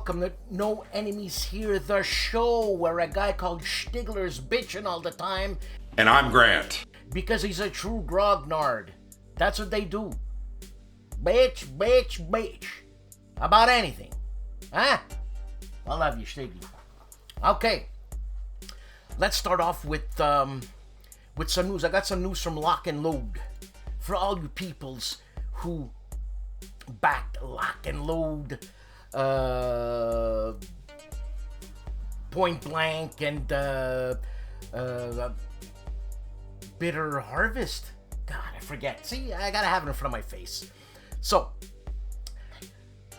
welcome to No Enemies Here, the show where a guy called Stigler's bitching all the time. And I'm Grant. Because he's a true grognard. That's what they do. Bitch, bitch, bitch. About anything. Huh? I love you, Stiggy. Okay. Let's start off with some news. I got some news from Lock and Load. For all you peoples who backed Lock and Load, Point Blank, and Bitter Harvest. God, I forget. See, I gotta have it in front of my face. So,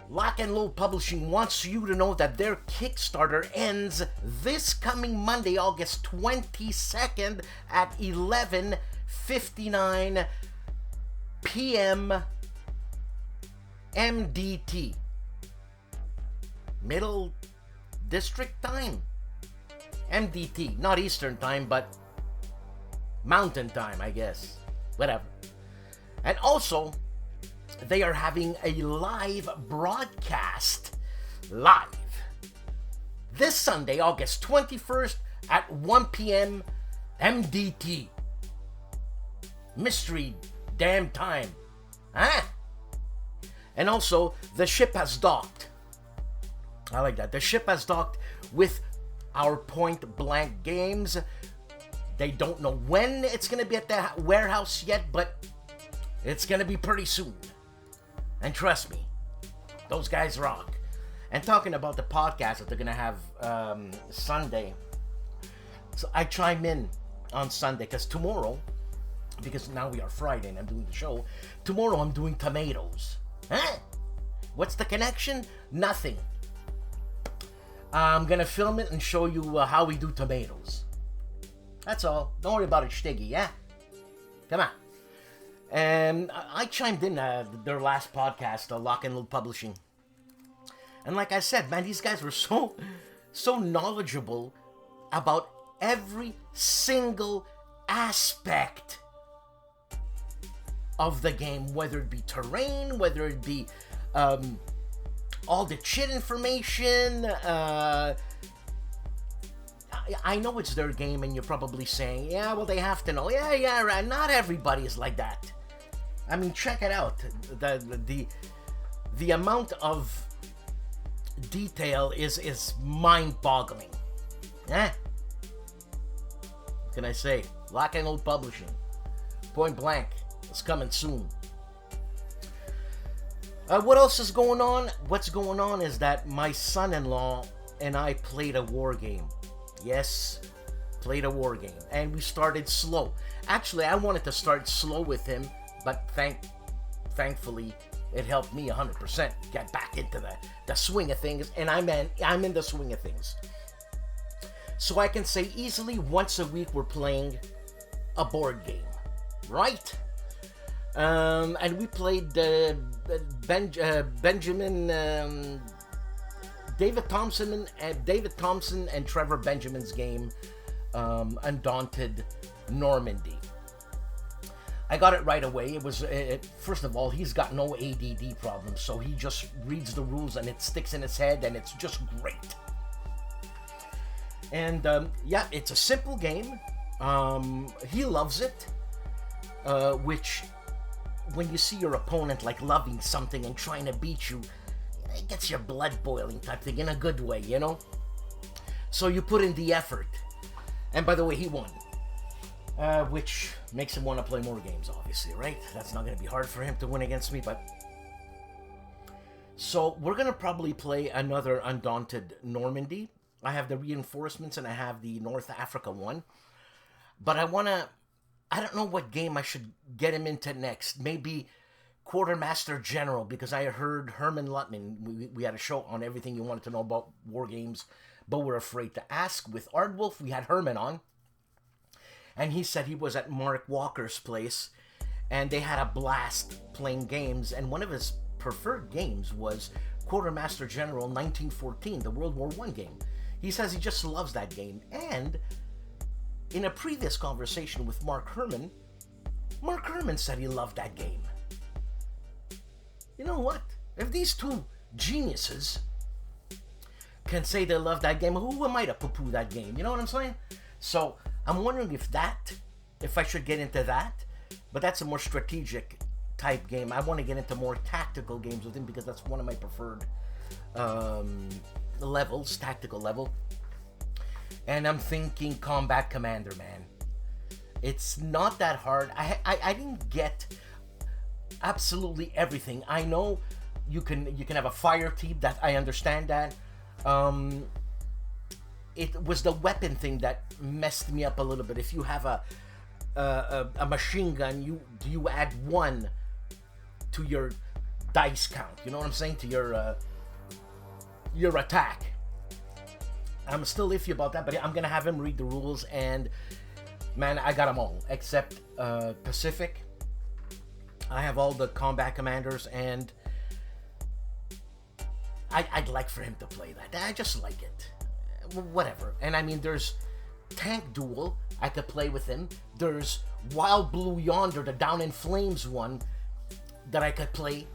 Lock and Load Publishing wants you to know that their Kickstarter ends this coming Monday, August 22nd at 11:59 p.m. MDT. Middle District Time. MDT. Not Eastern Time, but Mountain Time, I guess. Whatever. And also, they are having a live broadcast. Live. This Sunday, August 21st at 1 p.m. MDT. Mystery damn time. Huh? And also, the ship has docked. I like that. The ship has docked with our Point Blank games. They don't know when it's going to be at the warehouse yet, but it's going to be pretty soon. And trust me, those guys rock. And talking about the podcast that they're going to have Sunday, so I chime in on Sunday because tomorrow, because now we are Friday and I'm doing the show, tomorrow I'm doing tomatoes. Huh? What's the connection? Nothing. I'm gonna film it and show you how we do tomatoes. That's all. Don't worry about it, Stiggy, yeah? Come on. And I chimed in their last podcast, Lock and Load Publishing. And like I said, man, these guys were so knowledgeable about every single aspect of the game, whether it be terrain, whether it be all the chit information. I know it's their game and you're probably saying, yeah, well, they have to know. Yeah, right. Not everybody is like that. I mean, check it out. The amount of detail is mind-boggling. What can I say? Lock and Load Publishing. Point Blank. It's coming soon. What else is going on? What's going on is that my son-in-law and I played a war game. Yes, played a war game. And we started slow. Actually, I wanted to start slow with him, but thankfully, it helped me 100% get back into the swing of things. And I'm in the swing of things. So I can say easily once a week we're playing a board game. Right? And we played David Thompson and Trevor Benjamin's game, Undaunted Normandy. I got it right away. It was first of all, he's got no ADD problems, so he just reads the rules and it sticks in his head, and it's just great. And yeah, it's a simple game. He loves it, which, when you see your opponent like loving something and trying to beat you, it gets your blood boiling type thing in a good way, you know? So you put in the effort. And by the way, he won. Which makes him want to play more games, obviously, right? That's not going to be hard for him to win against me, but... So we're going to probably play another Undaunted Normandy. I have the reinforcements and I have the North Africa one. But I don't know what game I should get him into next. Maybe Quartermaster General, because I heard Herman Lutman. We had a show on everything you wanted to know about war games, but we're afraid to ask. With Ardwulf, we had Herman on, and he said he was at Mark Walker's place, and they had a blast playing games, and one of his preferred games was Quartermaster General 1914, the World War I game. He says he just loves that game, and in a previous conversation with Mark Herman said he loved that game. You know what? If these two geniuses can say they love that game. Who am I to poo-poo that game? You know what I'm saying? So I'm wondering if I should get into that. But that's a more strategic type game. I want to get into more tactical games with him because that's one of my preferred levels, tactical level. And I'm thinking Combat Commander, man. It's not that hard. I didn't get absolutely everything. I know you can have a fire team. That I understand that. It was the weapon thing that messed me up a little bit. If you have a machine gun, you add 1 to your dice count. You know what I'm saying? To your attack. I'm still iffy about that, but I'm gonna have him read the rules, and man, I got them all except Pacific. I have all the combat commanders, and I'd like for him to play that. I just like it. Whatever. And I mean, there's Tank Duel. I could play with him. There's Wild Blue Yonder, the Down in Flames one, that I could play,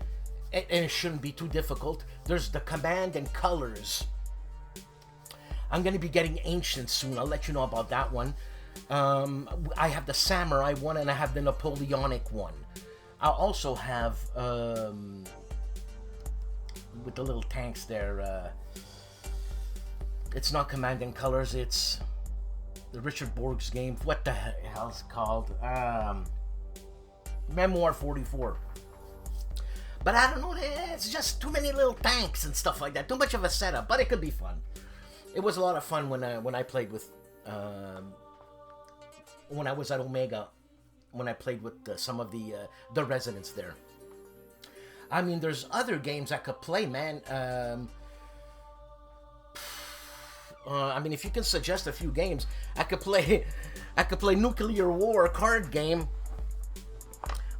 and it shouldn't be too difficult. There's the Command and Colors. I'm going to be getting Ancient soon. I'll let you know about that one. I have the Samurai one, and I have the Napoleonic one. I'll also have, with the little tanks there, it's not Command and Colors, it's the Richard Borg's game. What the hell is it called? Memoir 44. But I don't know, it's just too many little tanks and stuff like that. Too much of a setup, but it could be fun. It was a lot of fun when I played with, when I was at Omega, when I played with some of the residents there. I mean, there's other games I could play, man. I mean, if you can suggest a few games, I could play Nuclear War card game.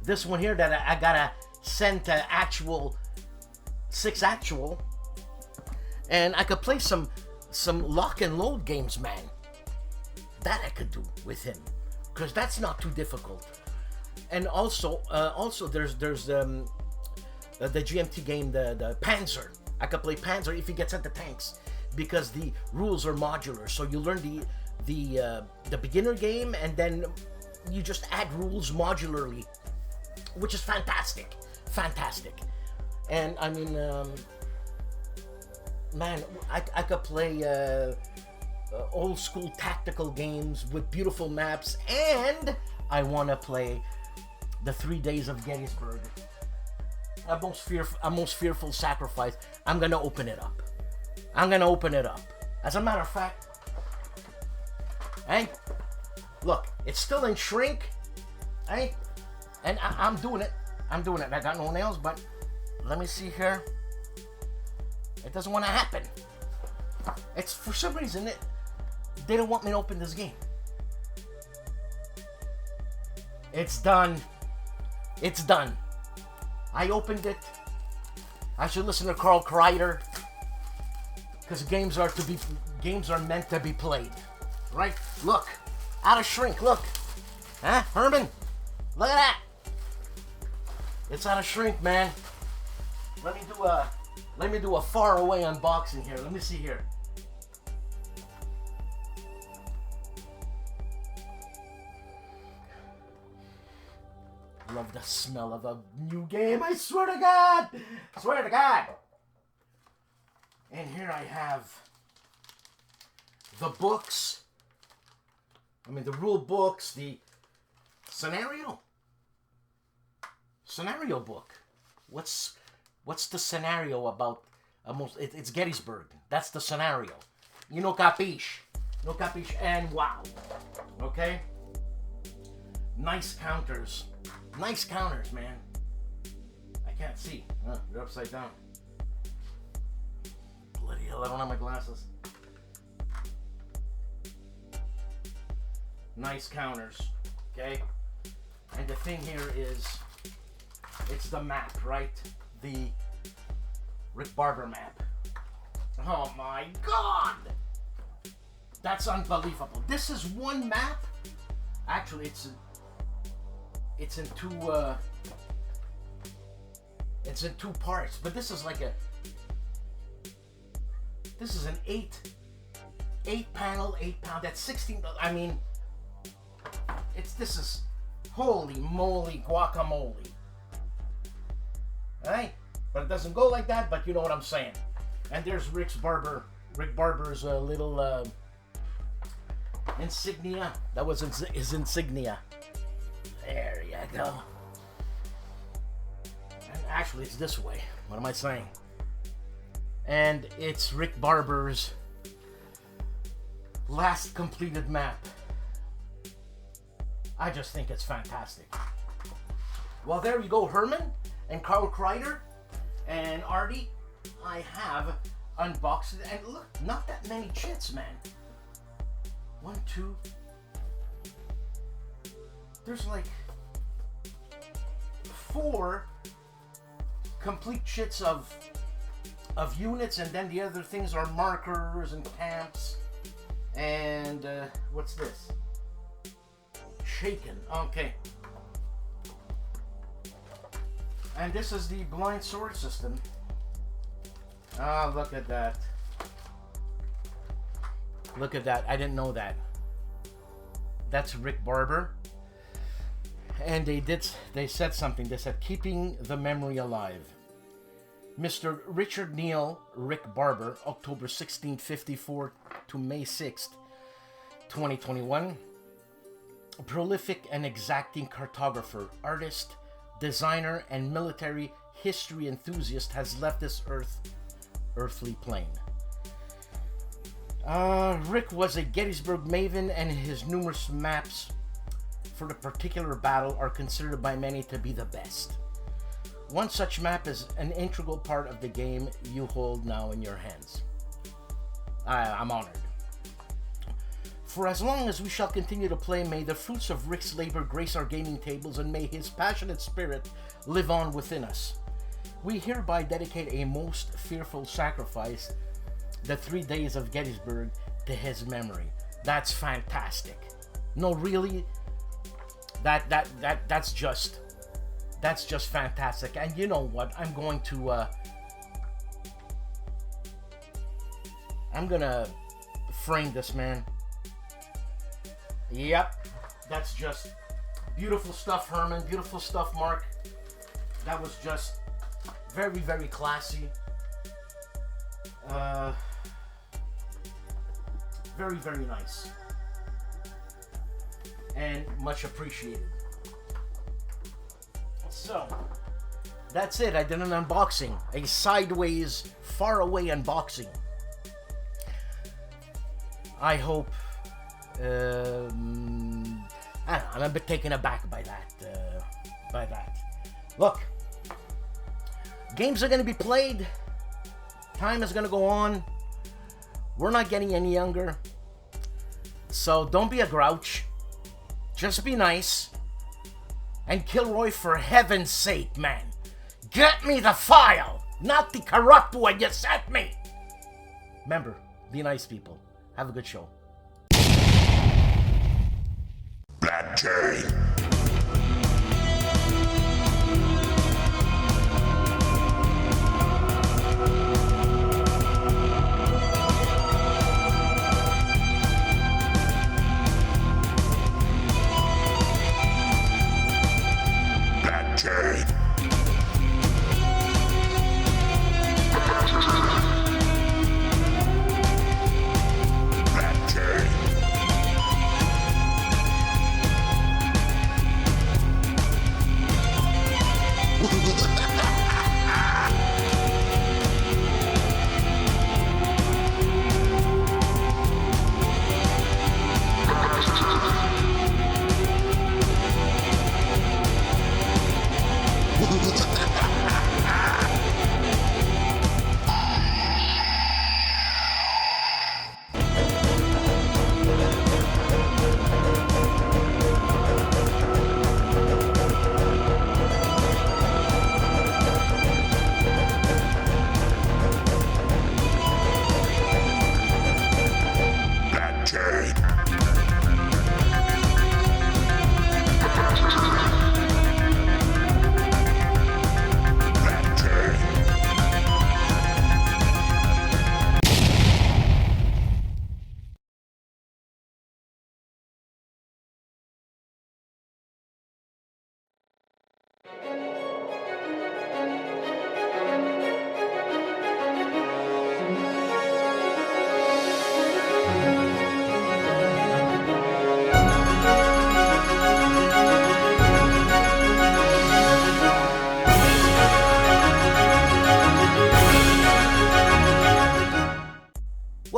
This one here that I gotta send to actual 6 actual, and I could play some lock and load games, man. That I could do with him, because that's not too difficult. And also there's the GMT game, the Panzer. I could play Panzer if he gets into tanks, because the rules are modular. So you learn the beginner game, and then you just add rules modularly, which is fantastic. And I mean, man, I could play old school tactical games with beautiful maps, and I want to play the 3 Days of Gettysburg. A most fearful sacrifice. I'm gonna open it up. As a matter of fact, hey, look, it's still in shrink, hey, and I'm doing it. I got no nails, but let me see here. It doesn't want to happen. It's for some reason they don't want me to open this game. It's done. I opened it. I should listen to Carl Kreider, because games are meant to be played, right? Look, out of shrink. Look, huh, Herman? Look at that. It's out of shrink, man. Let me do a far away unboxing here. Let me see here. Love the smell of a new game. I swear to God. And here I have the books. I mean, the rule books, the scenario book. What's the scenario about? It's Gettysburg. That's the scenario. You know, capiche. And wow. Okay. Nice counters, man. I can't see. You're upside down. Bloody hell! I don't have my glasses. Nice counters. Okay. And the thing here is, it's the map, right? The Rick Barber map. Oh my God! That's unbelievable. This is one map. Actually, it's in two parts, but this is like This is an 8 panel, 8 pound. That's 16. I mean, this is holy moly guacamole. Alright? But it doesn't go like that, but you know what I'm saying. And there's Rick Barber's little insignia. That was his insignia. There you go. And actually, it's this way. What am I saying? And it's Rick Barber's last completed map. I just think it's fantastic. Well, there you go, Herman and Carl Kreider and Artie. I have unboxed it, and look, not that many chits, man. 1, 2. There's like 4 complete chits of units, and then the other things are markers and camps. And what's this? Shaken. Okay. And this is the blind sword system. Ah, look at that. Look at that. I didn't know that. That's Rick Barber. And they said something. They said, keeping the memory alive. Mr. Richard Neal Rick Barber, October 1654 to May 6th, 2021. A prolific and exacting cartographer, artist, designer, and military history enthusiast, has left this earthly plane. Rick was a Gettysburg maven, and his numerous maps for the particular battle are considered by many to be the best. One such map is an integral part of the game you hold now in your hands. I'm honored. For as long as we shall continue to play, may the fruits of Rick's labor grace our gaming tables, and may his passionate spirit live on within us. We hereby dedicate a most fearful sacrifice, the 3 days of Gettysburg, to his memory. That's fantastic. No, really, that's just fantastic. And you know what? I'm gonna frame this, man. Yep, that's just beautiful stuff, Herman. Beautiful stuff, Mark. That was just very, very classy. Very, very nice. And much appreciated. So, that's it. I did an unboxing. A sideways, far away unboxing. I hope... I don't know, I'm a bit taken aback by that. Look, games are going to be played. Time is going to go on. We're not getting any younger. So don't be a grouch. Just be nice. And Kilroy, for heaven's sake, man, get me the file, not the corrupt one you sent me. Remember, be nice, people. Have a good show. Black Jay.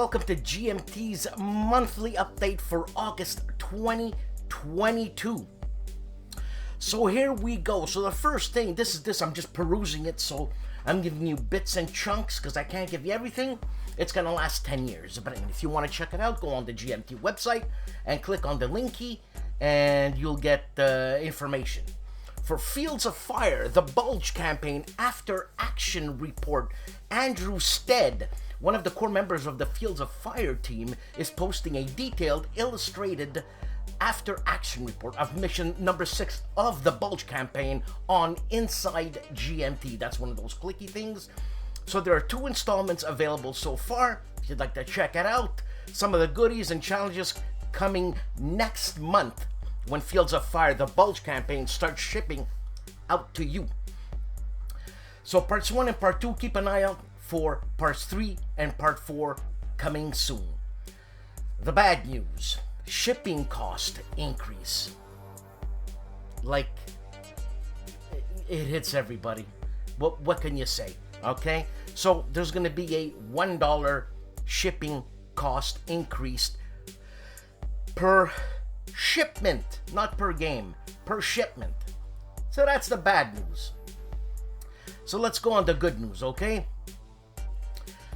welcome to GMT's monthly update for August 2022. So here we go. So the first thing, I'm just perusing it, so I'm giving you bits and chunks because I can't give you everything. It's gonna last 10 years. But if you want to check it out, go on the GMT website and click on the link key and you'll get the information. For Fields of Fire, the Bulge campaign after action report, Andrew Stead, one of the core members of the Fields of Fire team, is posting a detailed, illustrated after action report of mission number 6 of the Bulge campaign on Inside GMT. That's one of those clicky things. So there are 2 installments available so far. If you'd like to check it out, some of the goodies and challenges coming next month when Fields of Fire, the Bulge campaign, starts shipping out to you. So parts 1 and part 2, keep an eye out for parts 3 and part 4 coming soon. The bad news, shipping cost increase. Like, it hits everybody. What can you say? Okay, so there's gonna be a $1 shipping cost increase per shipment, not per game, per shipment. So that's the bad news. So let's go on to good news, okay?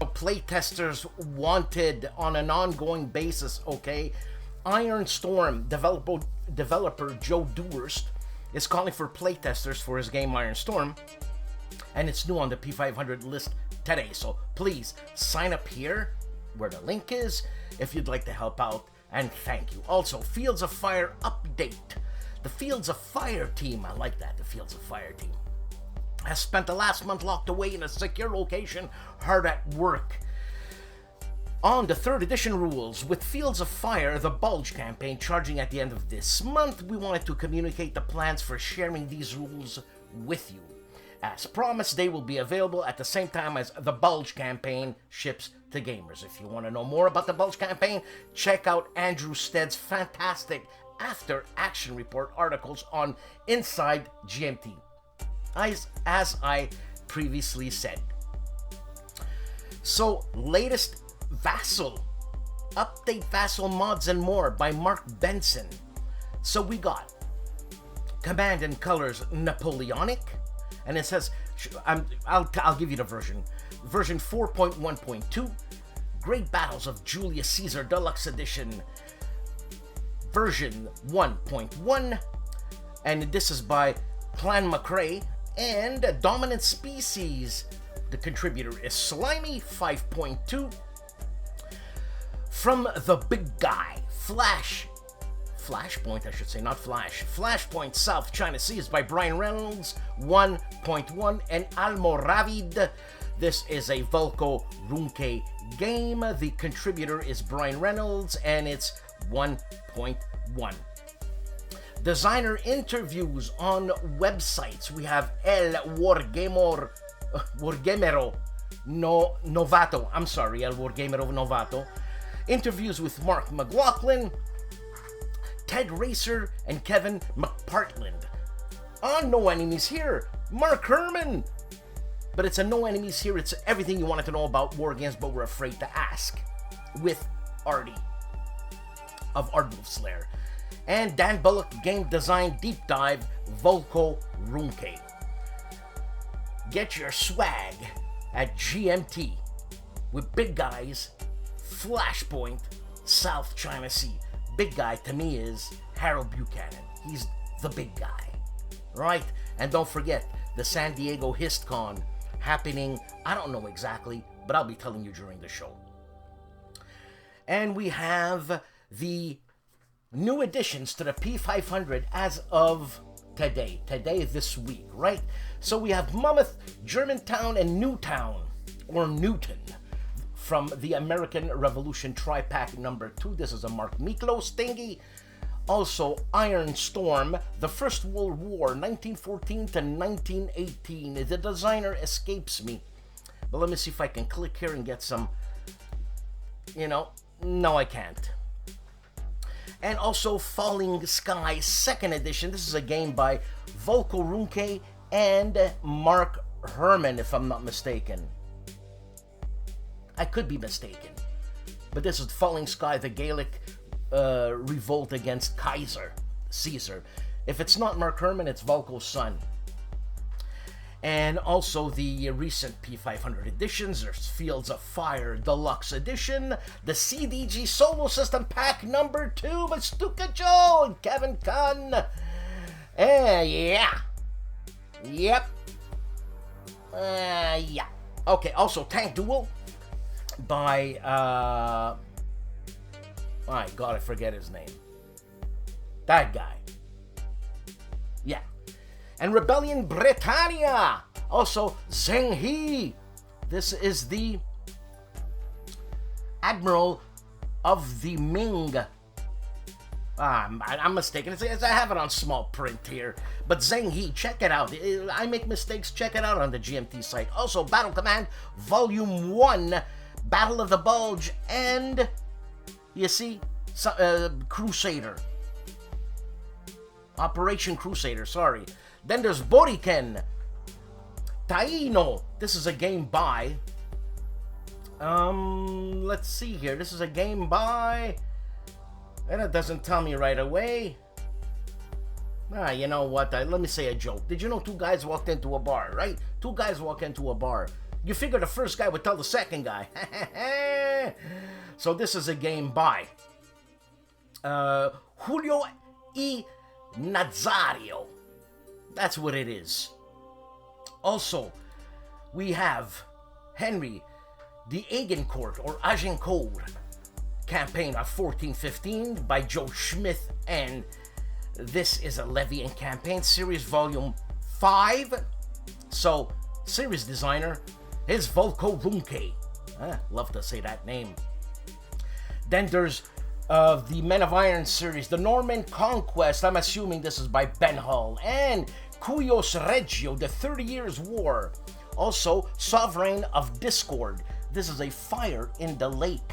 Playtesters wanted on an ongoing basis, okay? Iron Storm developer Joe Dewhurst is calling for playtesters for his game Iron Storm, and it's new on the P500 list today. So please sign up here where the link is if you'd like to help out, and thank you. Also, Fields of Fire update. The Fields of Fire team, I like that, the Fields of Fire team, has spent the last month locked away in a secure location, hard at work on the 3rd edition rules. With Fields of Fire, the Bulge campaign, charging at the end of this month, we wanted to communicate the plans for sharing these rules with you. As promised, they will be available at the same time as the Bulge campaign ships to gamers. If you want to know more about the Bulge campaign, check out Andrew Stead's fantastic after action report articles on Inside GMT, as I previously said. So, latest Vassal, update Vassal mods and more by Mark Benson. So we got Command and Colors Napoleonic, and it says, I'll give you the version 4.1.2, Great Battles of Julius Caesar Deluxe Edition, version 1.1, and this is by Clan McRae, and Dominant Species, the contributor is Slimy 5.2, from the big guy, Flashpoint, I should say, not Flash. Flashpoint South China Sea is by Brian Reynolds, 1.1, and Almoravid. This is a Volko Runke game. The contributor is Brian Reynolds, and it's 1.1. Designer interviews on websites. We have El Wargamero Novato. I'm sorry, El Wargamero Novato. Interviews with Mark McLaughlin, Ted Racer, and Kevin McPartland. On No Enemies Here, Mark Herman. But it's a No Enemies Here, it's everything you wanted to know about war games but were afraid to ask, with Artie of ARDWULF'S Lair. And Dan Bullock Game Design Deep Dive, Volko Runke. Get your swag at GMT with Big Guys, Flashpoint, South China Sea. Big guy to me is Harold Buchanan. He's the big guy, right? And don't forget the San Diego HistCon happening, I don't know exactly, but I'll be telling you during the show. And we have the new additions to the P500 as of today, this week, right? So we have Monmouth, Germantown, and Newtown, or Newton, from the American Revolution Tri-Pack number 2. This is a Mark Miklos thingy. Also, Iron Storm, the First World War, 1914 to 1918. The designer escapes me. But let me see if I can click here and get some, no I can't. And also Falling Sky 2nd edition. This is a game by Volko Runke and Mark Herman, if I'm not mistaken. I could be mistaken. but this is Falling Sky, the Gaelic revolt against Caesar. If it's not Mark Herman, it's Volko's son. And also the recent P500 editions. There's Fields of Fire Deluxe Edition, the CDG Solo System Pack number 2 by STUKAJOE and Kevin Kahn. Yeah. Yep. Yeah. Okay, also Tank Duel by, my God, I forget his name. That guy. Yeah. And Rebellion Britannia. Also, Zheng He. This is the Admiral of the Ming. I'm mistaken. I have it on small print here. But Zheng He, check it out. I make mistakes. Check it out on the GMT site. Also, Battle Command Volume 1, Battle of the Bulge, and, you see, Crusader. Operation Crusader, sorry. Then there's Boriken Taino. This is a game by... let's see here. This is a game by... And it doesn't tell me right away. You know what? Let me say a joke. Did you know 2 guys walked into a bar, right? 2 guys walk into a bar. You figure the first guy would tell the second guy. So this is a game by Julio E. Nazario. That's what it is. Also, we have Henry the Agincourt or Agincourt campaign of 1415 by Joe Schmidt, and this is a Levian campaign series volume 5. So, series designer is Volko Runke. Love to say that name. Then there's the Men of Iron series, the Norman Conquest. I'm assuming this is by Ben Hull. And Cuyos Reggio, the 30 Years' War. Also, Sovereign of Discord. This is a Fire in the Lake.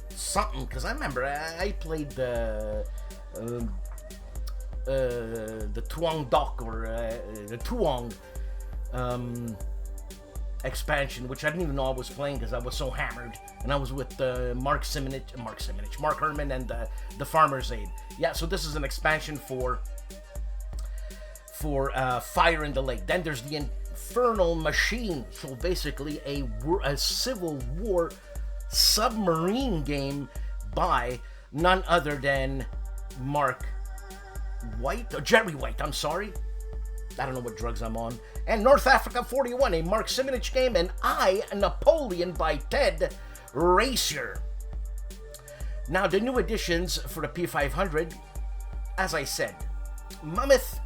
Something, because I remember I played the Tuong Dok, or the Tuong expansion, which I didn't even know I was playing because I was so hammered, and I was with Mark Herman, and the Farmer's Aid. Yeah, so this is an expansion for Fire in the Lake. Then there's the Infernal Machine, so basically a Civil War submarine game by none other than Jerry White, I'm sorry. I don't know what drugs I'm on. And North Africa 41, a Mark Simonich game, and Napoleon by Ted Racier. Now, the new additions for the P500, as I said, Mammoth,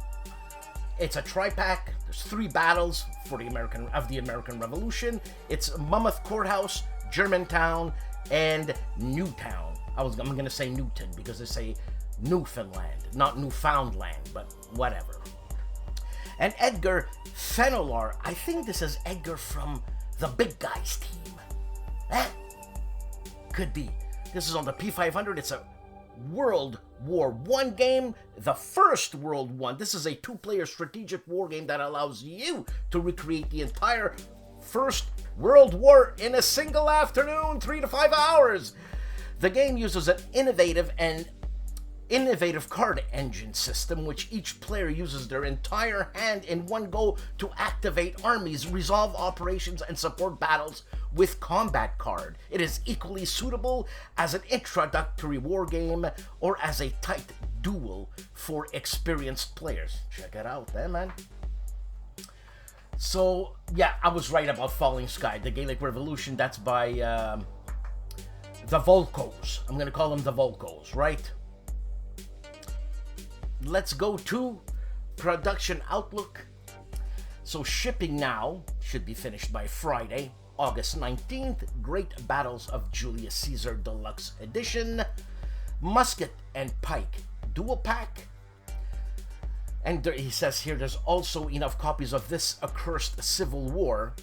it's a tri-pack. There's 3 battles for the American Revolution. It's Mammoth Courthouse, Germantown, and Newtown. I'm going to say Newton because they say Newfoundland, not Newfoundland, but whatever. And Edgar Fenelor, I think this is Edgar from the Big Guys team. Could be. This is on the P500. It's a World War I game, the first World War. This is a 2-player strategic war game that allows you to recreate the entire First World War in a single afternoon, 3 to 5 hours. The game uses an innovative card engine system, which each player uses their entire hand in one go to activate armies, resolve operations, and support battles with combat card. It is equally suitable as an introductory war game or as a tight duel for experienced players. Check it out, man. So, yeah, I was right about Falling Sky, the Gaelic Revolution. That's by the Volkos. I'm going to call them the Volkos, right? Let's go to production outlook. So shipping now should be finished by Friday, August 19th. Great Battles of Julius Caesar Deluxe Edition. Musket and Pike Dual Pack. And he says here there's also enough copies of this accursed Civil War.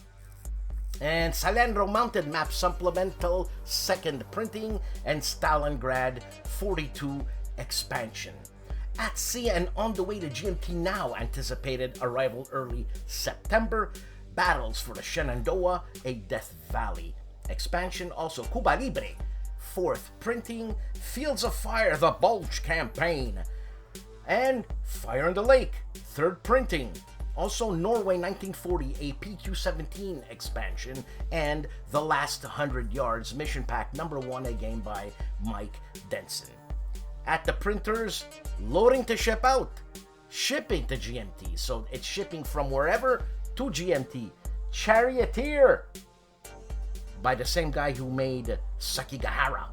And Salandro Mounted Map Supplemental 2nd Printing and Stalingrad 42 Expansion. At sea and on the way to GMT now, anticipated arrival early September. Battles for the Shenandoah, a Death Valley expansion. Also, Cuba Libre, 4th printing. Fields of Fire, the Bulge campaign. And Fire in the Lake, 3rd printing. Also, Norway 1940, a PQ-17 expansion, and The Last 100 Yards Mission Pack #1, a game by Mike Denson. At the printers, loading to ship out, shipping to GMT. So it's shipping from wherever to GMT. Charioteer, by the same guy who made Sekigahara.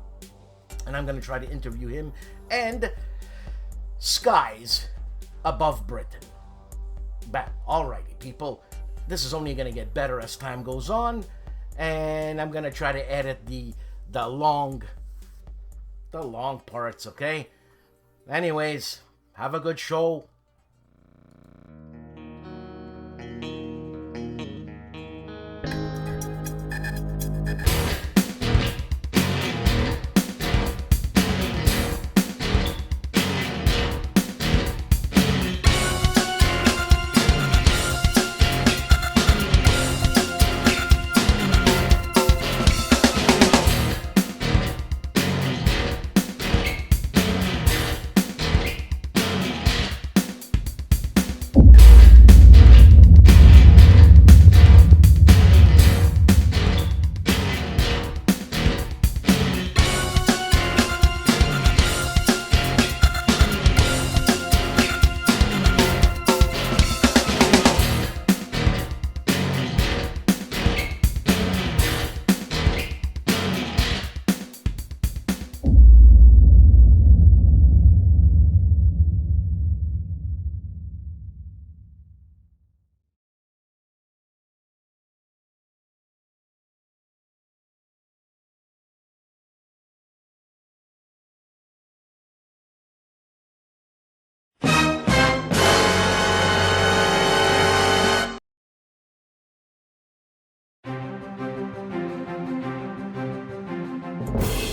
And I'm going to try to interview him. And Skies Above Britain. But alrighty, people, this is only going to get better as time goes on, and I'm going to try to edit the long parts, okay? Anyways, have a good show.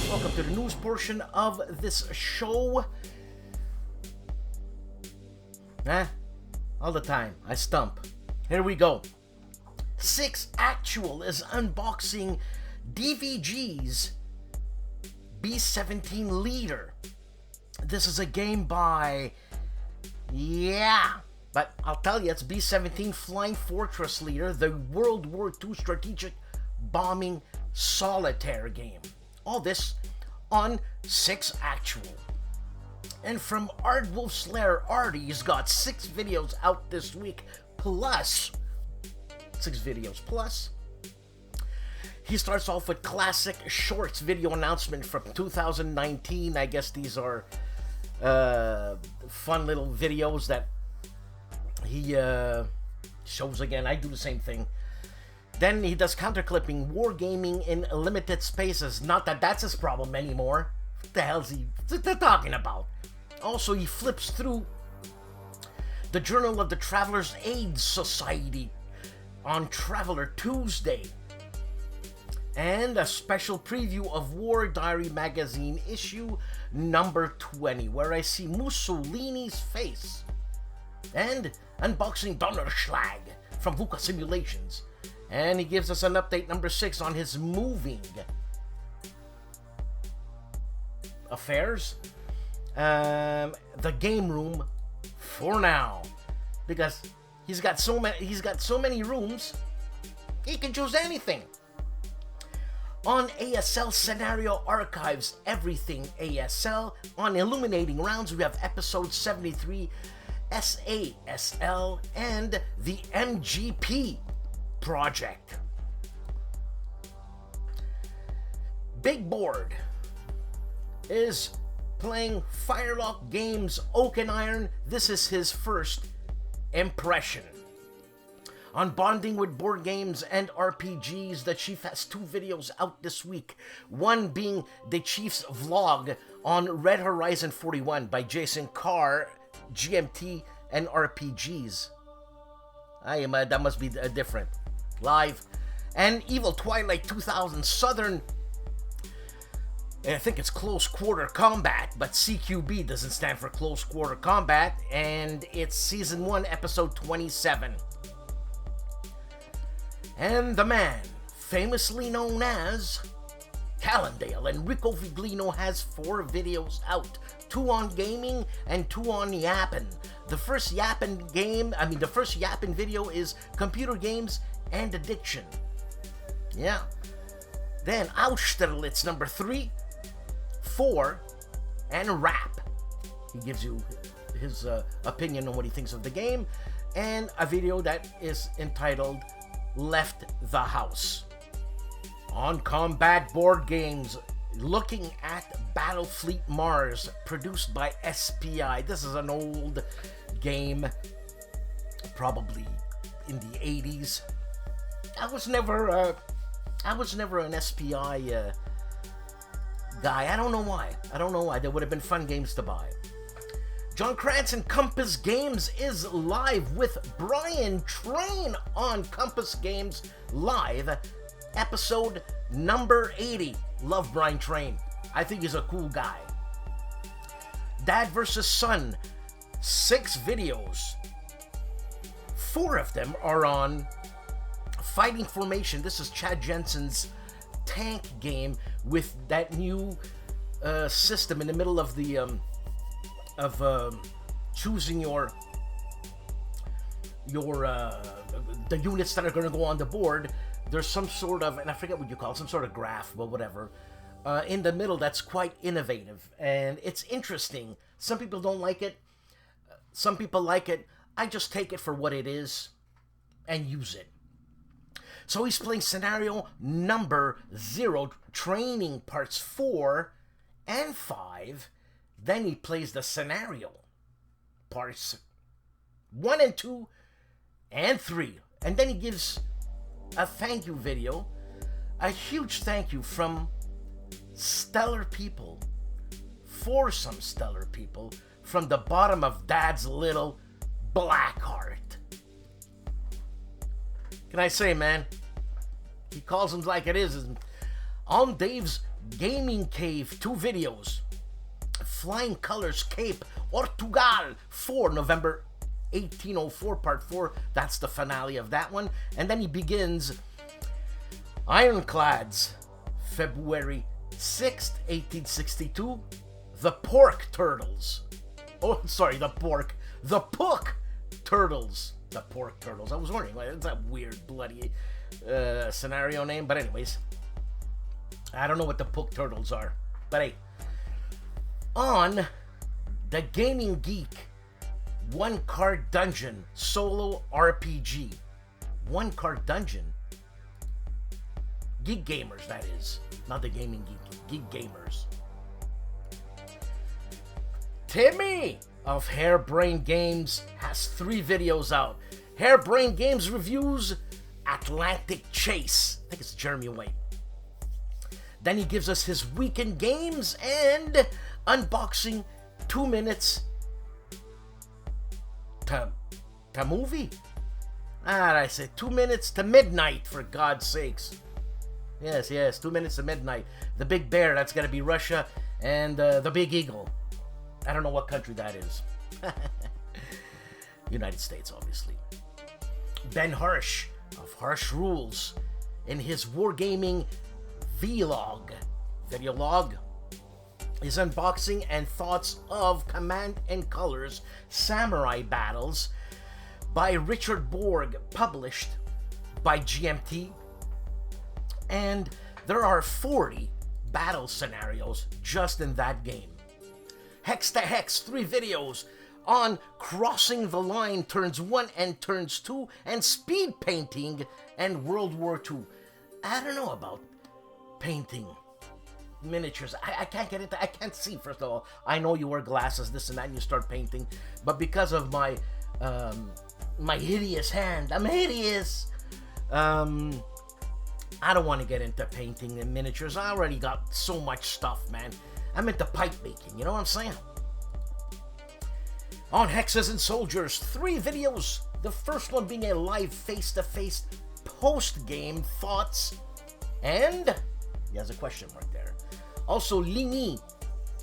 Welcome to the news portion of this show. All the time, I stump. Here we go. 6actual is unboxing DVG's B-17 Leader. This is a game by... but I'll tell you, it's B-17 Flying Fortress Leader, the World War II strategic bombing solitaire game. All this on 6actual. And from ARDWULF'S Lair, Artie's got 6 videos out this week, plus 6 videos plus. He starts off with classic shorts video announcement from 2019. I guess these are fun little videos that he shows again. I do the same thing. Then he does counterclipping, wargaming in limited spaces. Not that that's his problem anymore. What the hell's he talking about? Also, he flips through the Journal of the Traveler's Aid Society on Traveler Tuesday. And a special preview of War Diary magazine issue number 20, where I see Mussolini's face. And unboxing Donnerschlag from VUCA Simulations. And he gives us an update number 6 on his moving affairs. The game room for now, because he's got so many rooms, he can choose anything. On ASL Scenario Archives, everything ASL. On Illuminating Rounds, we have episode 73, SASL, and the MGP project. Big Board is playing Firelock Games Oaken Iron. This is his first impression. On Bonding with Board Games and RPGs, the Chief has 2 videos out this week. One being the Chief's vlog on Red Horizon 41 by Jason Carr, GMT, and RPGs. That must be different. Live. And Evil Twilight 2000 Southern, I think it's Close Quarter Combat, but CQB doesn't stand for Close Quarter Combat, and it's Season 1, Episode 27. And the man famously known as Calandale. Enrico Viglino has 4 videos out, 2 on gaming and 2 on yapping. The first yapping video is computer games and addiction. Yeah. Then Austerlitz number 3, 4, and rap. He gives you his opinion on what he thinks of the game, and a video that is entitled Left the House. On Combat Board Games, looking at Battlefleet Mars, produced by SPI. This is an old game, probably in the 80s. I was never an SPI guy. I don't know why. There would have been fun games to buy. John Cranston Compass Games is live with Brian Train on Compass Games Live, episode number 80. Love Brian Train. I think he's a cool guy. Dad vs. Son, 6 videos. 4 of them are on Fighting Formation. This is Chad Jensen's tank game with that new system in the middle of the choosing your the units that are going to go on the board. There's some sort of, and I forget what you call it, some sort of graph, but whatever, in the middle that's quite innovative, and it's interesting. Some people don't like it. Some people like it. I just take it for what it is and use it. So he's playing scenario number 0, training parts 4 and 5. Then he plays the scenario parts 1 and 2 and 3. And then he gives a thank you video, a huge thank you from stellar people, for some stellar people, from the bottom of Dad's little black heart. Can I say, man, he calls them like it is. On Dave's Gaming Cave, 2 videos. Flying Colors Cape Portugal 4, November 1804, part 4. That's the finale of that one. And then he begins Ironclads, February 6th, 1862. The Pork Turtles. Oh, sorry, the Pook Turtles. The Pork Turtles. I was wondering, it's a weird, bloody scenario name. But anyways, I don't know what the Pook Turtles are. But hey, on the Gaming Geek, 1-card dungeon solo RPG. 1-card dungeon. Geek Gamers, that is. Not the Gaming Geek. Geek Gamers. Timmy of Harebrained Games has 3 videos out. Harebrained Games reviews Atlantic Chase. I think it's Jeremy White. Then he gives us his weekend games and unboxing 2 minutes to movie. I said 2 minutes to midnight, for God's sakes. Yes, 2 minutes to midnight. The Big Bear, that's gonna be Russia, and the Big Eagle. I don't know what country that is. United States, obviously. Ben Harsh of Harsh Rules in his Wargaming vlog, video log, his unboxing and thoughts of Command and Colors Samurai Battles by Richard Borg, published by GMT. And there are 40 battle scenarios just in that game. Hex to Hex, 3 videos on Crossing the Line Turns 1 and Turns 2, and Speed Painting and World War II. I don't know about painting miniatures. I can't get into, I can't see, first of all. I know you wear glasses, this and that, and you start painting, but because of my my hideous hand, I'm hideous, I don't want to get into painting and miniatures. I already got so much stuff, man. I'm into pipe making, you know what I'm saying? On Hexes and Soldiers, 3 videos. The first one being a live face-to-face post-game thoughts, and he has a question mark there. Also, Ligny,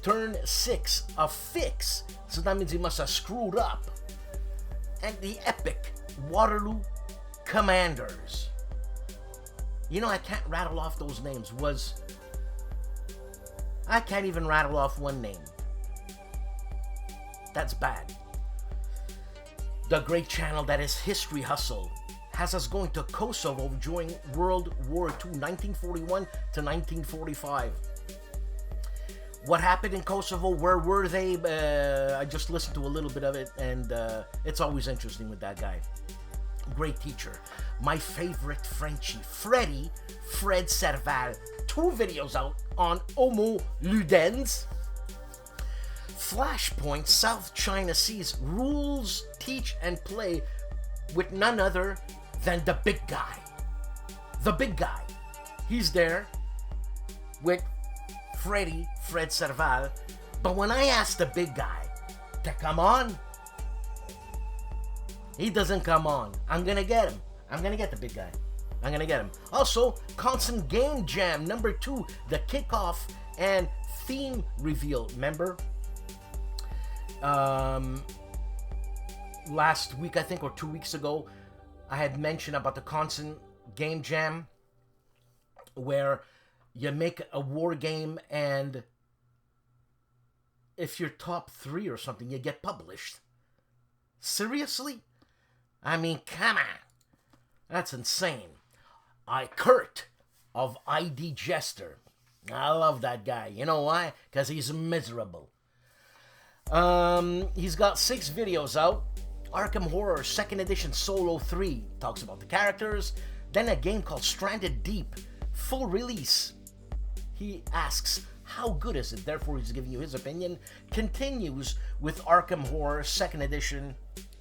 turn 6, a fix. So that means he must have screwed up. And the epic Waterloo Commanders. You know, I can't rattle off those names. I can't even rattle off one name. That's bad. The great channel that is History Hustle has us going to Kosovo during World War II, 1941 to 1945. What happened in Kosovo? Where were they? I just listened to a little bit of it, and it's always interesting with that guy. Great teacher. My favorite Frenchie, Fred Serval. 2 videos out on Homo Ludens. Flashpoint, South China Seas, rules, teach, and play with none other than the big guy. The big guy. He's there with Fred Serval. But when I ask the big guy to come on, he doesn't come on. I'm gonna get him. I'm gonna get the big guy. I'm gonna get him. Also, Constant Game Jam number 2, the kickoff and theme reveal. Remember? Last week, I think, or 2 weeks ago, I had mentioned about the Constant Game Jam, where you make a war game, and if you're top 3 or something, you get published. Seriously? I mean, come on. That's insane. Kurt of ID Jester. I love that guy. You know why? Because he's miserable. He's got 6 videos out. Arkham Horror 2nd Edition Solo 3 talks about the characters. Then a game called Stranded Deep, full release. He asks, how good is it? Therefore, he's giving you his opinion. Continues with Arkham Horror 2nd Edition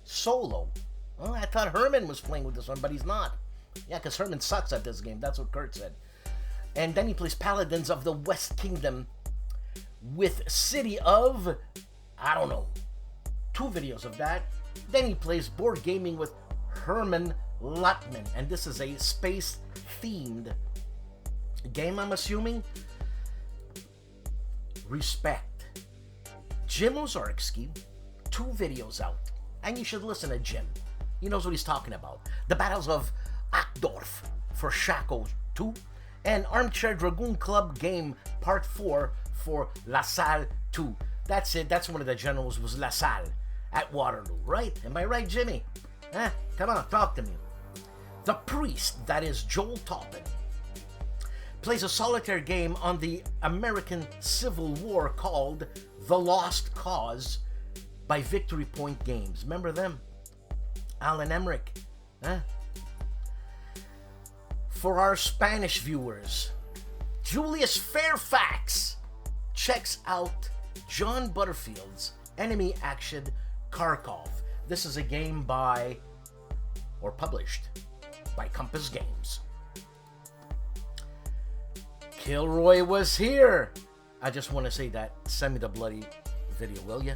Solo. Well, I thought Herman was playing with this one, but he's not. Yeah, because Herman sucks at this game. That's what Kurt said. And then he plays Paladins of the West Kingdom with City of, I don't know, 2 videos of that. Then he plays Board Gaming with Herman Lutman. And this is a space-themed game, I'm assuming. Respect. Jim Ozarski, 2 videos out. And you should listen to Jim. He knows what he's talking about. The Battles of Ackdorf for Shaco 2. And Armchair Dragoon Club Game Part 4 for La Salle 2. That's it. That's one of the generals was La Salle at Waterloo, right? Am I right, Jimmy? Come on, talk to me. The Priest, that is Joel Toppin, plays a solitaire game on the American Civil War called The Lost Cause by Victory Point Games. Remember them? Alan Emmerich. For our Spanish viewers, Julius Fairfax checks out John Butterfield's Enemy Action Kharkov. This is a game by, or published by Compass Games. KilRoyWasHere. I just want to say that. Send me the bloody video, will ya?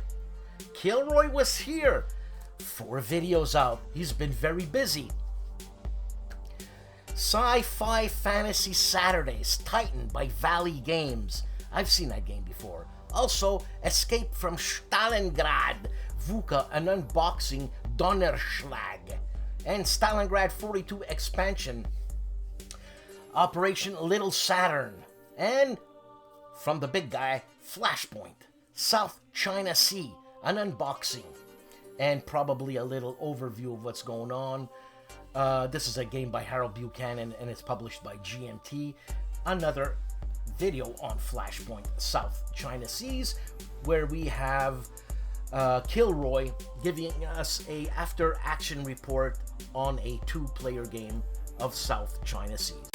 KilRoyWasHere. 4 videos out. He's been very busy. Sci-Fi Fantasy Saturdays, Titan by Valley Games. I've seen that game before. Also, Escape from Stalingrad, VUCA, an unboxing, Donnerschlag. And Stalingrad 42 expansion, Operation Little Saturn. And, from the big guy, Flashpoint, South China Sea, an unboxing. And probably a little overview of what's going on. This is a game by Harold Buchanan, and it's published by GMT. Another video on Flashpoint South China Seas, where we have Kilroy giving us a after-action report on a 2-player game of South China Seas.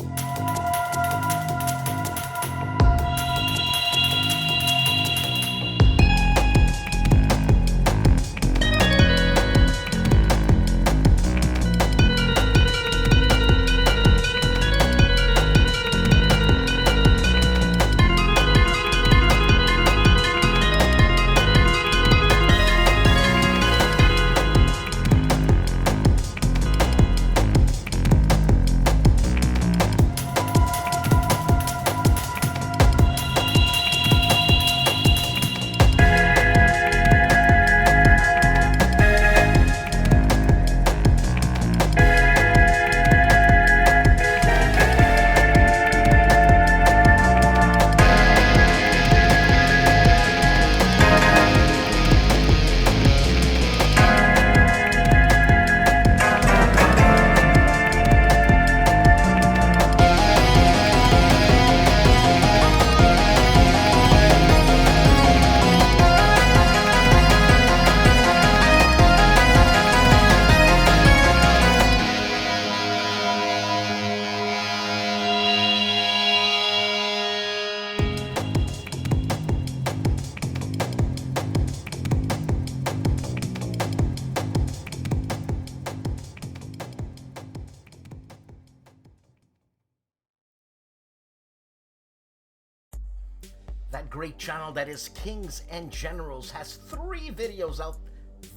That great channel that is Kings and Generals has 3 videos out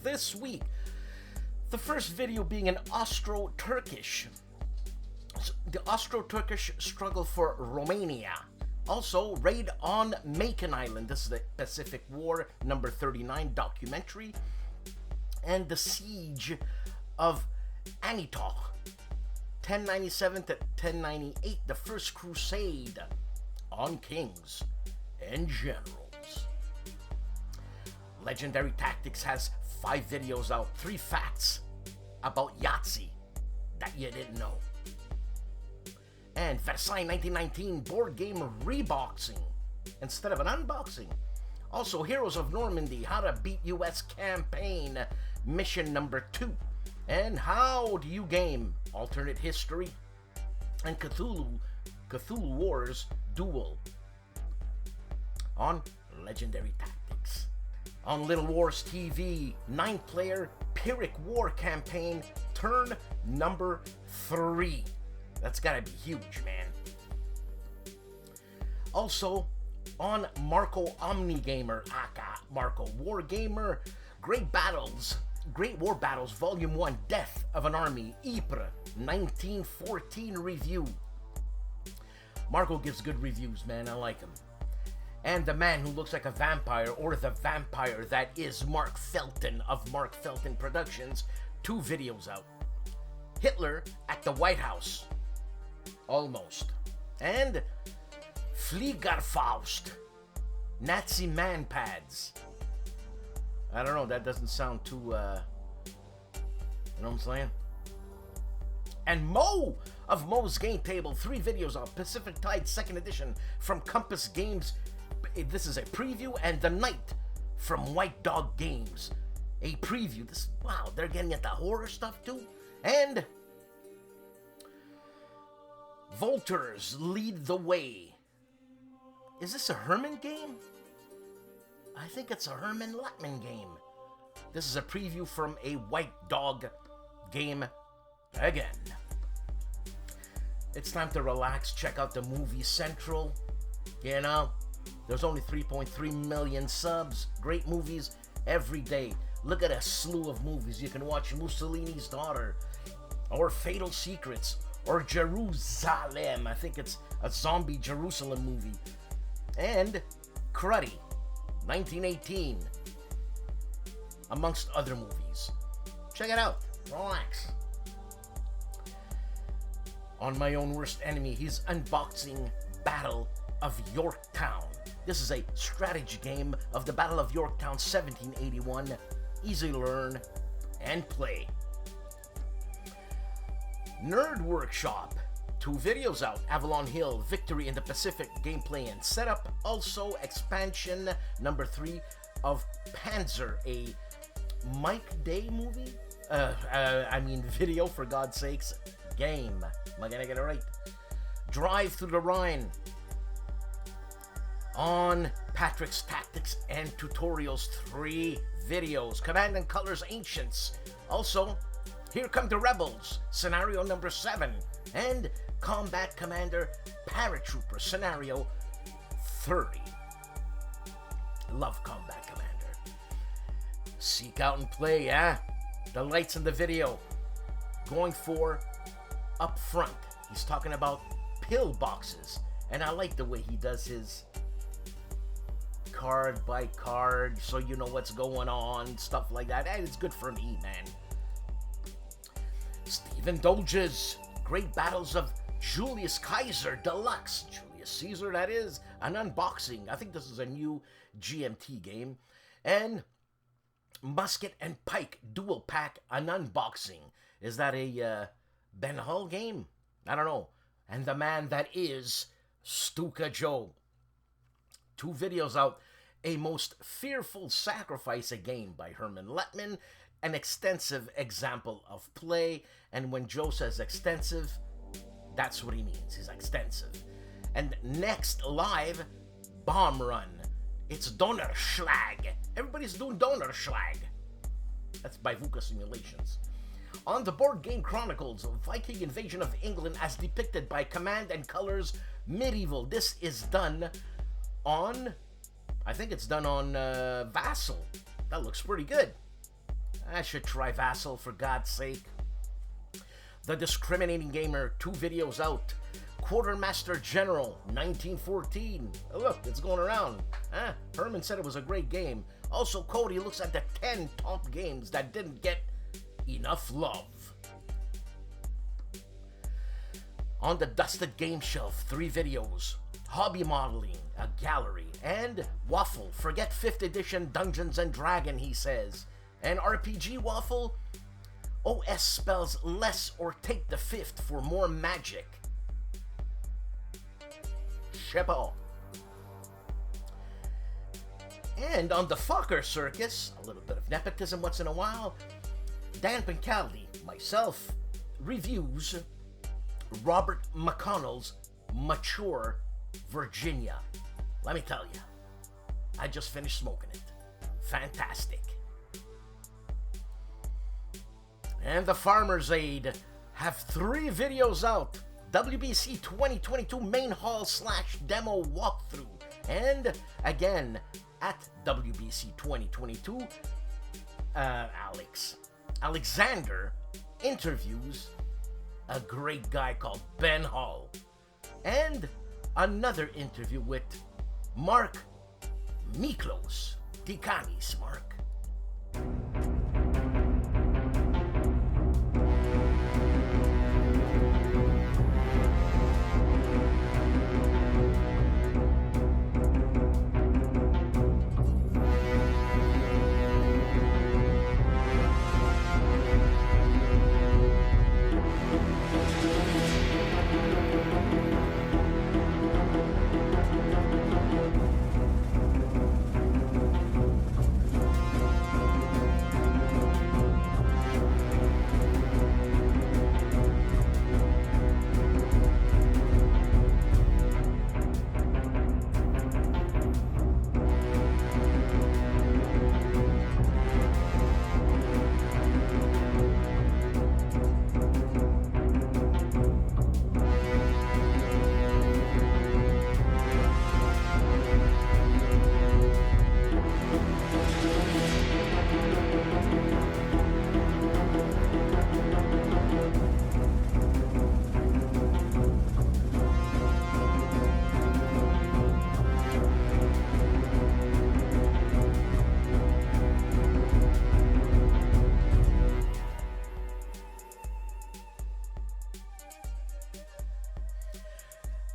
this week. The first video being an Austro-Turkish. The Austro-Turkish struggle for Romania. Also, Raid on Makin Island. This is the Pacific War number 39 documentary. And the Siege of Anitok. 1097 to 1098, the First Crusade on Kings and Generals. Legendary Tactics has 5 videos out, 3 facts about Yahtzee that you didn't know. And Versailles 1919 board game reboxing instead of an unboxing. Also, Heroes of Normandy, How to Beat US Campaign, mission number 2. And How Do You Game, Alternate History, and Cthulhu Wars Duel on Legendary Tactics. On Little Wars TV, 9-player Pyrrhic War Campaign, turn number 3. That's gotta be huge, man. Also, on Marco Omnigamer, aka Marco Wargamer, Great War Battles, Volume 1, Death of an Army, Ypres, 1914 review. Marco gives good reviews, man, I like him. And The Man Who Looks Like a Vampire, or The Vampire That Is Mark Felton of Mark Felton Productions, 2 videos out. Hitler at the White House, almost. And Fliegerfaust, Nazi Man Pads. I don't know, that doesn't sound too, you know what I'm saying? And Mo of Mo's Game Table, 3 videos on Pacific Tide 2nd edition from Compass Games. This is a preview, and The Night from White Dog Games, a preview. Wow, they're getting at the horror stuff too. And Volters Lead the Way. Is this a Herman game? I think it's a Herman Latman game. This is a preview from a White Dog game again. It's time to relax, check out the Movie Central. You know, there's only 3.3 million subs. Great movies every day. Look at a slew of movies. You can watch Mussolini's Daughter, or Fatal Secrets, or Jerusalem. I think it's a zombie Jerusalem movie. And Cruddy, 1918, amongst other movies. Check it out. Relax. On My Own Worst Enemy, he's unboxing Battle of Yorktown. This is a strategy game of the Battle of Yorktown 1781. Easy to learn and play. Nerd Workshop, 2 videos out. Avalon Hill, Victory in the Pacific, gameplay and setup. Also, expansion number 3 of Panzer, a Mike Day movie? Video, for God's sakes. Game. Am I gonna get it right? Drive Through the Rhine. On Patrick's Tactics and Tutorials, 3 videos. Command and Colors Ancients. Also, Here Come the Rebels, scenario number 7. And Combat Commander Paratrooper, scenario 30. Love Combat Commander. Seek out and play, yeah? The lights in the video. Going for up front. He's talking about pill boxes. And I like the way he does his card by card, so you know what's going on, stuff like that. And it's good for me, man. Stephen Dolge's Great Battles of Julius Caesar Deluxe. Julius Caesar, that is. An unboxing. I think this is a new GMT game. And Musket and Pike Dual Pack, an unboxing. Is that a Ben Hull game? I don't know. And The Man That Is STUKAJOE. 2 videos out. A Most Fearful Sacrifice, a game by Herman Latman. An extensive example of play. And when Joe says extensive, that's what he means. He's extensive. And next live, Bomb Run. It's Donnerschlag. Everybody's doing Donnerschlag. That's by VUCA Simulations. On the Board Game Chronicles, Viking invasion of England as depicted by Command and Colors Medieval. This is done on I think it's done on Vassal. That looks pretty good. I should try Vassal for God's sake. The Discriminating Gamer, 2 videos out. Quartermaster General, 1914. Oh, look, it's going around. Herman said it was a great game. Also, Cody looks at the 10 top games that didn't get enough love. On the Dusted Game Shelf, 3 videos. Hobby Modeling, a gallery, and Waffle, forget 5th edition Dungeons and Dragon, he says. And RPG Waffle, OS spells less or take the 5th for more magic. Chapeau. And on the Fokker Circus, a little bit of nepotism once in a while, Dan Pincaldi, myself, reviews Robert McConnell's Mature Virginia. Let me tell you, I just finished smoking it. Fantastic. And the Farmer's Aid have 3 videos out. WBC 2022 main hall / demo walkthrough. And again, at WBC 2022, Alexander interviews a great guy called Ben Hall. And another interview with Mark Miklos. Dikanis, Mark.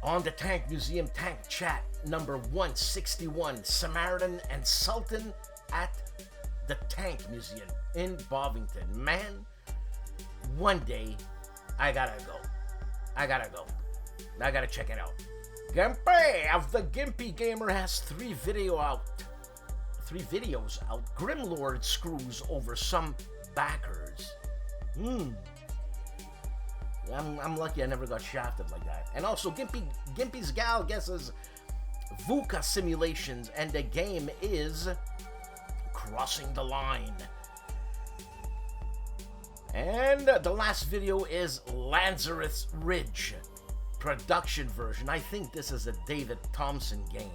On the Tank Museum Tank Chat number 161, Samaritan and Sultan at the Tank Museum in Bovington. Man, one day I gotta go. I gotta check it out. GIMPY of the GIMPY Gamer has 3 videos out. Grimlord screws over some backers. I'm lucky I never got shafted like that. And also, Gimpy's gal guesses VUCA simulations, and the game is Crossing the Line. And the last video is Lazarus Ridge production version. I think this is a David Thompson game.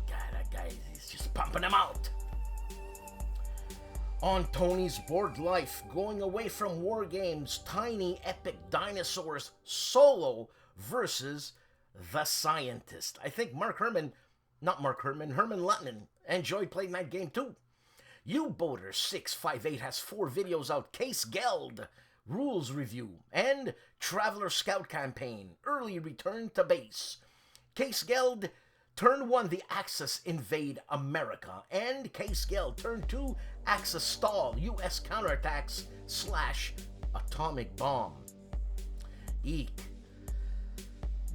God, that guy, he's just pumping them out. On Tony's Board Life, going away from war games, Tiny Epic Dinosaurs solo versus The Scientist. I think Herman Luttman enjoyed playing that game too. U-Boater658 has 4 videos out. Case Geld rules review and Traveler Scout campaign, early return to base. Case Geld Turn 1, the Axis invade America, and Case Geld. Turn 2, Axis stall, U.S. counterattacks / atomic bomb. GEEK.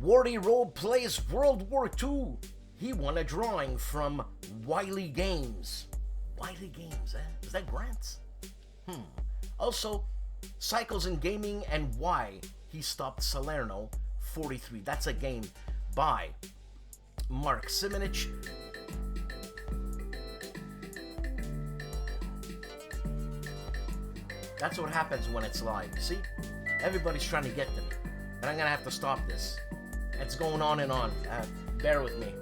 Wardy Robe plays World War II. He won a drawing from Wiley Games. Wiley Games, eh? Is that Grant's? Also, Cycles in Gaming and Why He Stopped Salerno 43. That's a game by Mark Simonich. That's what happens when it's live. See? Everybody's trying to get to me. And I'm going to have to stop this. It's going on and on. Bear with me.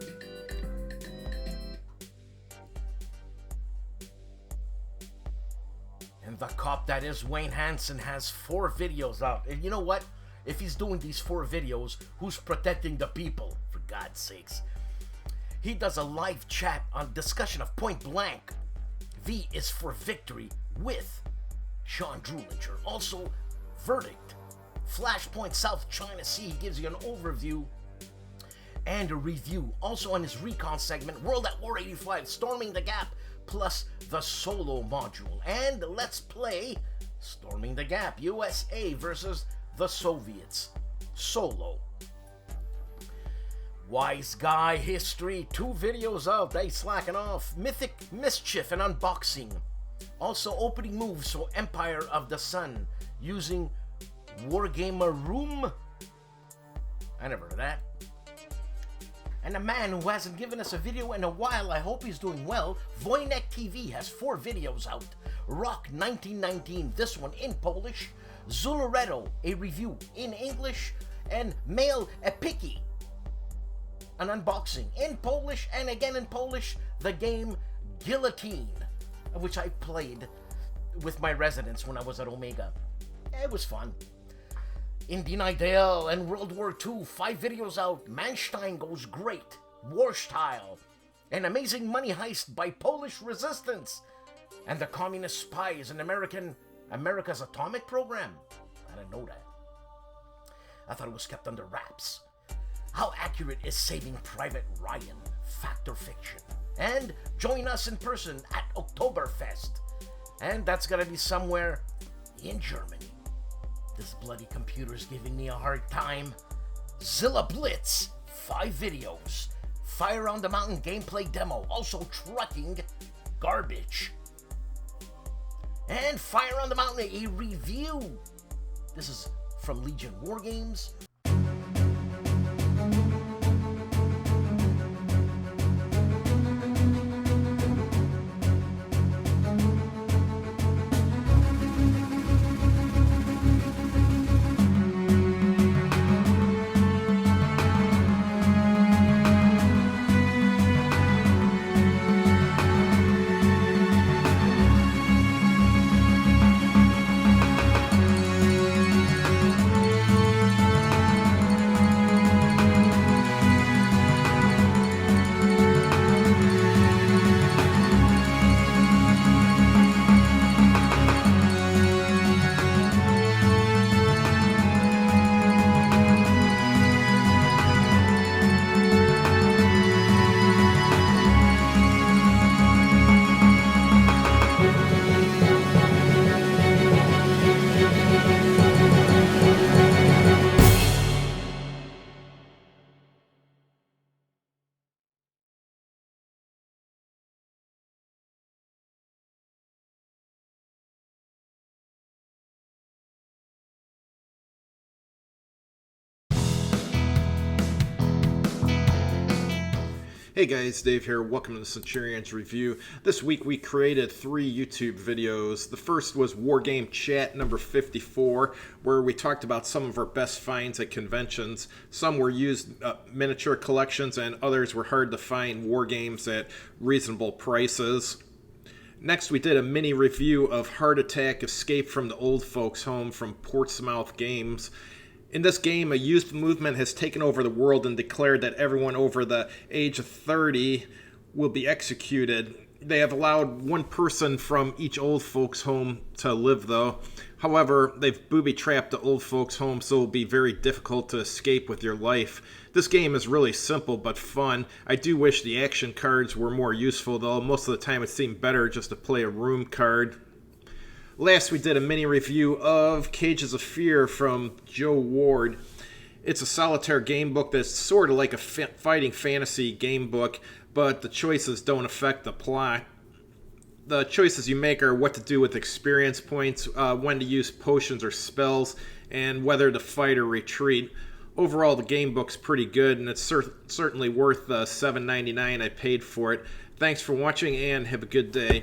The cop that is Wayne Hansen has 4 videos out. And you know what? If he's doing these 4 videos, who's protecting the people? For God's sakes. He does a live chat on discussion of Point Blank. V is for Victory with Sean Drulinger. Also, Verdict. Flashpoint South China Sea. He gives you an overview and a review. Also on his recon segment, World at War 85, Storming the Gap, plus the solo module. And let's play Storming the Gap, USA versus the Soviets. Solo. Wise Guy History, 2 videos out, they slacking off. Mythic Mischief and Unboxing. Also opening moves for Empire of the Sun using Wargamer Room. I never heard of that. And a man who hasn't given us a video in a while, I hope he's doing well. Wojennik TV has 4 videos out. Rock 1919, this one in Polish. Zularedo, a review in English. And Male Epiki, an unboxing in Polish and again in Polish. The game Guillotine, which I played with my residents when I was at Omega. It was fun. Indian Idol and World War II, 5 videos out. Manstein goes great. War Style. An amazing money heist by Polish resistance. And the communist spies in America's atomic program. I didn't know that. I thought it was kept under wraps. How accurate is Saving Private Ryan? Fact or fiction? And join us in person at Oktoberfest. And that's gonna be somewhere in Germany. This bloody computer's giving me a hard time. Zilla Blitz, 5 videos. Fire on the Mountain gameplay demo. Also trucking garbage. And Fire on the Mountain, a review. This is from Legion Wargames. Hey guys, Dave here. Welcome to the Centurion's Review. This week we created 3 YouTube videos. The first was Wargame Chat number 54, where we talked about some of our best finds at conventions. Some were used miniature collections and others were hard to find war games at reasonable prices. Next we did a mini review of Heart Attack Escape from the Old Folks Home from Portsmouth Games. In this game, a youth movement has taken over the world and declared that everyone over the age of 30 will be executed. They have allowed one person from each old folks' home to live, though. However, they've booby-trapped the old folks' home, so it will be very difficult to escape with your life. This game is really simple but fun. I do wish the action cards were more useful, though. Most of the time it seemed better just to play a room card. Last, we did a mini review of Cages of Fear from Joe Ward. It's a solitaire game book that's sort of like a fighting fantasy game book, but the choices don't affect the plot. The choices you make are what to do with experience points, when to use potions or spells, and whether to fight or retreat. Overall, the game book's pretty good, and it's certainly worth the $7.99 I paid for it. Thanks for watching, and have a good day.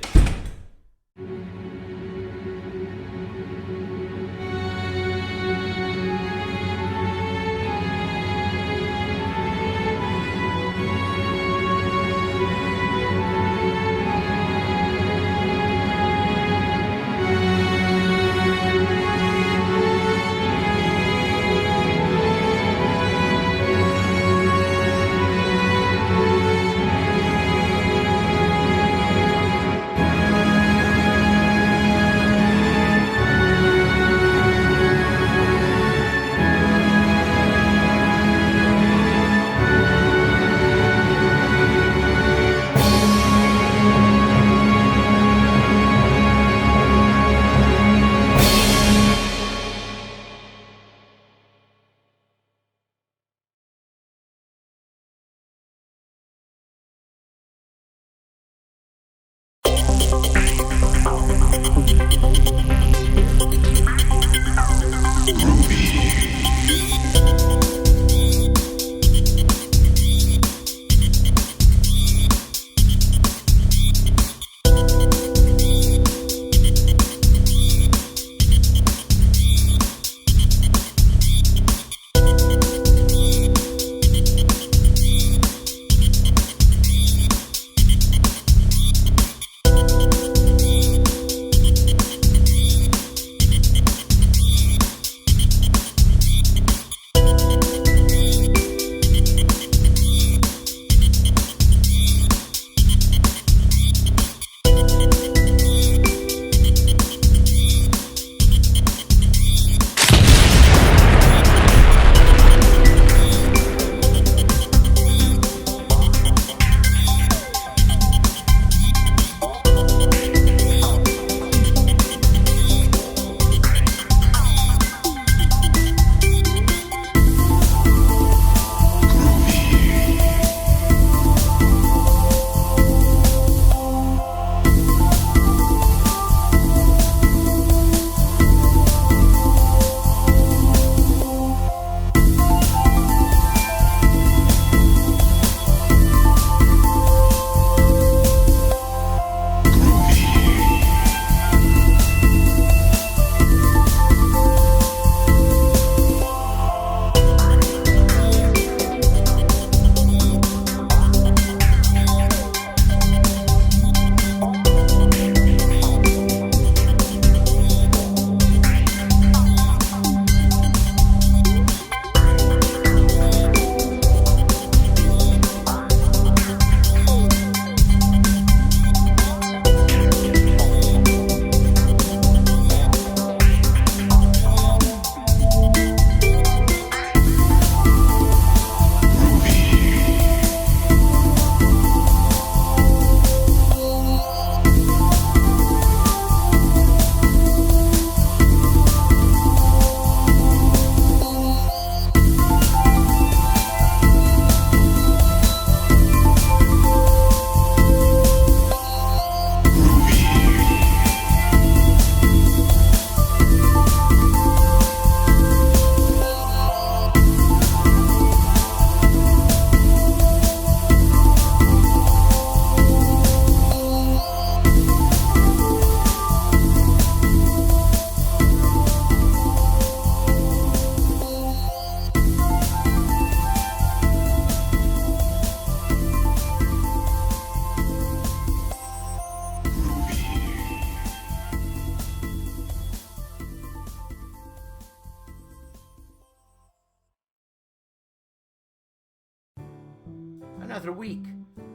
Another week,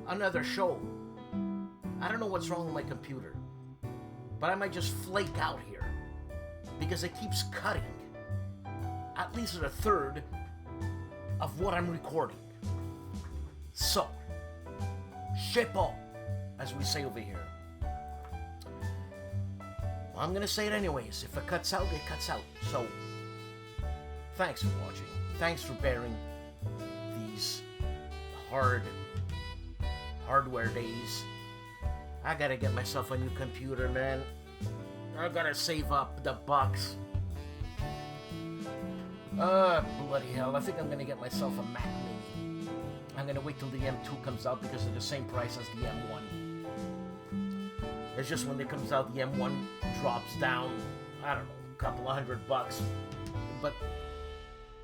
another show. I don't know what's wrong with my computer, but I might just flake out here because it keeps cutting at least a third of what I'm recording. So, chapeau, as we say over here. Well, I'm gonna say it anyways. If it cuts out, it cuts out. So, thanks for watching. Thanks for bearing these hardware days. I gotta get myself a new computer, man. I gotta save up the bucks. Bloody hell. I think I'm gonna get myself a Mac Mini. I'm gonna wait till the M2 comes out because they're the same price as the M1. It's just when it comes out, the M1 drops down, I don't know, a couple of $100. But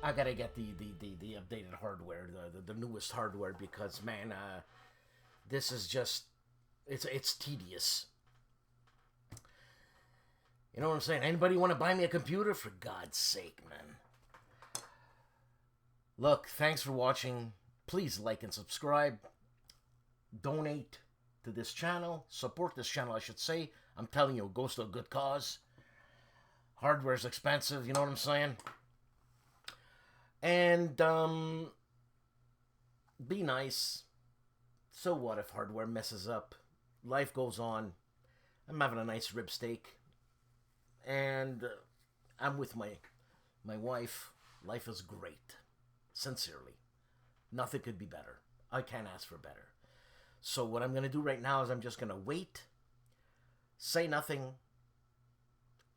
I gotta get the updated hardware, the newest hardware, because man, this is just it's tedious. You know what I'm saying? Anybody want to buy me a computer? For God's sake, man. Look, thanks for watching. Please like and subscribe. Donate to this channel. Support this channel, I should say. I'm telling you, it goes to a good cause. Hardware's expensive, you know what I'm saying? And, be nice. So what if hardware messes up? Life goes on. I'm having a nice rib steak. And I'm with my wife. Life is great. Sincerely. Nothing could be better. I can't ask for better. So what I'm going to do right now is I'm just going to wait, say nothing,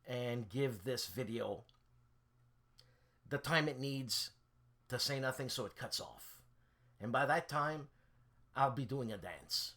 and give this video the time it needs to say nothing so it cuts off. And by that time, I'll be doing a dance.